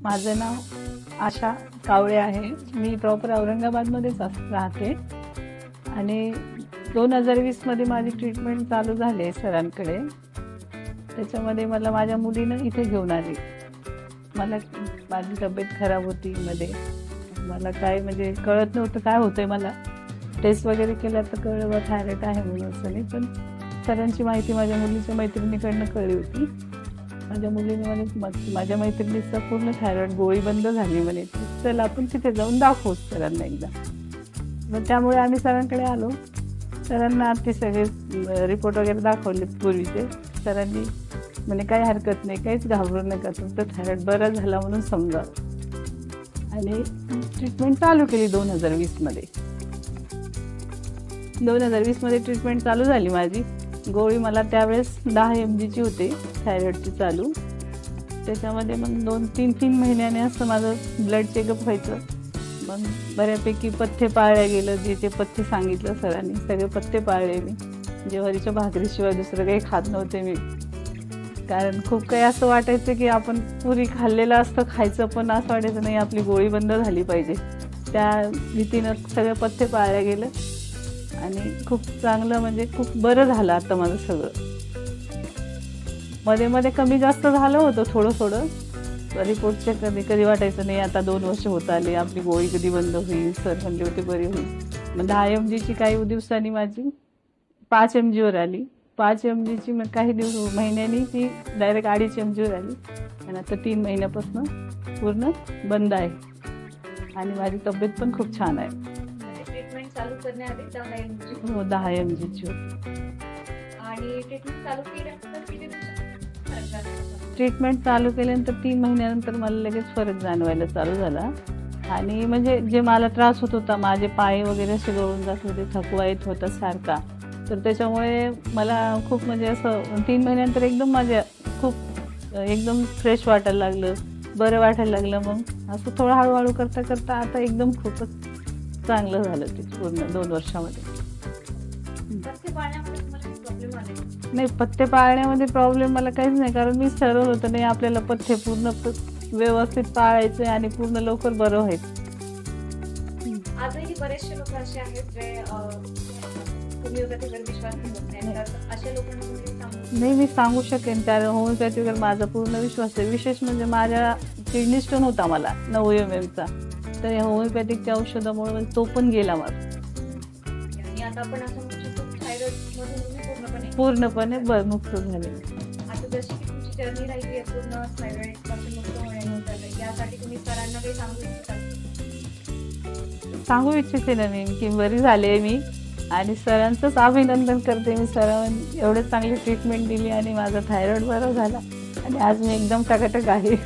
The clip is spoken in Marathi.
माझं नाव आशा कावळे आहे. मी प्रॉपर औरंगाबादमध्येच राहते आणि 2020 मध्ये माझी ट्रीटमेंट चालू झाली आहे सरांकडे. त्याच्यामध्ये मला माझ्या मुलीनं इथे घेऊन आली. माझी तब्येत खराब होती मध्ये. मला काय म्हणजे कळत नव्हतं काय होतंय मला. टेस्ट वगैरे केल्या तर कळलं थायरॉइड आहे म्हणून असं नाही, पण सरांची माहिती माझ्या मुलीच्या मैत्रिणीकडनं कळली होती. माझ्या मुलीने म्हणे माझ्या मैत्रिणीचा पूर्ण थायरॉइड गोळी बंद झाली म्हणे, चल आपण तिथे जाऊन दाखवू सरांना एकदा. मग त्यामुळे आम्ही सरांकडे आलो. सरांना ते सगळे रिपोर्ट वगैरे दाखवले पूर्वीचे. सरांनी म्हणजे काही हरकत नाही, काहीच घाबरू नका, तुमचं थायरॉइड बरा झाला म्हणून समजा. आणि ट्रीटमेंट चालू केली 2020 मध्ये. 2020 मध्ये ट्रीटमेंट चालू झाली माझी. गोळी मला त्यावेळेस 10 mg ची होती थायरॉइडची चालू. त्याच्यामध्ये मग 2-3 महिन्याने असं माझं ब्लड चेकअप व्हायचं. मग बऱ्यापैकी पथ्य पाळल्या गेलं. जे पथ्य सांगितलं सरांनी सगळे पथ्य पाळले मी. ज्वारीच्या भाकरीशिवाय दुसरं काही खात नव्हते मी. कारण खूप काही असं वाटायचं की आपण पुरी खाल्लेलं असतं खायचं, पण असं वाटायचं नाही आपली गोळी बंद झाली पाहिजे. त्या भीतीनं सगळं पथ्य पाळल्या गेलं आणि खूप चांगलं म्हणजे खूप बरं झालं आता माझं सगळं. मध्ये मध्ये कमी जास्त झालं होतं थोडं. रिपोर्टच्या कधी वाटायचं नाही आता 2 वर्ष होत आले, आपली गोळी कधी बंद होईल. सर म्हणले होते बरी होईल. मग 10 mg ची काही दिवसांनी माझी 5 mg वर आली. 5 mg ची मग काही महिन्यांनी ती डायरेक्ट 2.5 mg वर आली. आणि आता 3 महिन्यापासून पूर्ण बंद आहे आणि माझी तब्येत पण खूप छान आहे. ट्रीटमेंट चालू करण्याआधी 10 mg हो 10 mg ची होती. आणि ट्रीटमेंट चालू केल्यानंतर किती दिवसात फरक जाणवला? ट्रीटमेंट चालू केल्यानंतर 3 महिन्यानंतर मला लगेच फरक जाणवायला चालू झाला. आणि म्हणजे जे मला त्रास होत होता, माझे पाय वगैरे असे गळून जात होते, थकवा येत होता सारखा, तर त्याच्यामुळे मला खूप म्हणजे असं 3 महिन्यानंतर एकदम माझ्या खूप एकदम फ्रेश वाटायला लागलं, बरं वाटायला लागलं. मग असं थोडं हळूहळू करता करता आता एकदम खूपच चांगलं झालं ते पूर्ण 2 वर्षामध्ये. पथ्य पाळण्यामध्ये तुम्हाला प्रॉब्लेम आले? नाही, पथ्य पाळण्यामध्ये प्रॉब्लेम मला काहीच नाही, कारण मी ठरवलं होतं नाही आपल्याला पथ्य पूर्ण व्यवस्थित पाळायचं आणि पूर्ण लवकर बरं व्हायचं. आजही बरेचसे लोक असे आहेत जे होमिओपॅथीवर विश्वास ठेवत नाही, तर अशा लोकांना तुम्ही सांगू? नाही, मी सांगू शकेन, कारण होमिओपॅथीवर माझा पूर्ण विश्वास आहे. विशेष म्हणजे माझ्या किडनी स्टोन होता मला 9 mm चा, तर या होमिओपॅथिकच्या औषधामुळे तो पण गेला माझा. आणि आता आपण असं म्हणू शकतो थायरॉइड मधून तुम्ही पूर्णपणे मुक्त झाले. आता जशी की तुमची जर्नी राहिली आहे पूर्ण थायरॉइड पासून मुक्त होण्यासाठी, यासाठी तुम्ही सरांना काही सांगू इच्छिता? सांगू इच्छिते ना मी की बरी झाले मी, आणि सरांचंच अभिनंदन करते मी. सरांनी एवढे चांगली ट्रीटमेंट दिली आणि माझा थायरॉइड बरा झाला आणि आज मी एकदम टकाटक आहे.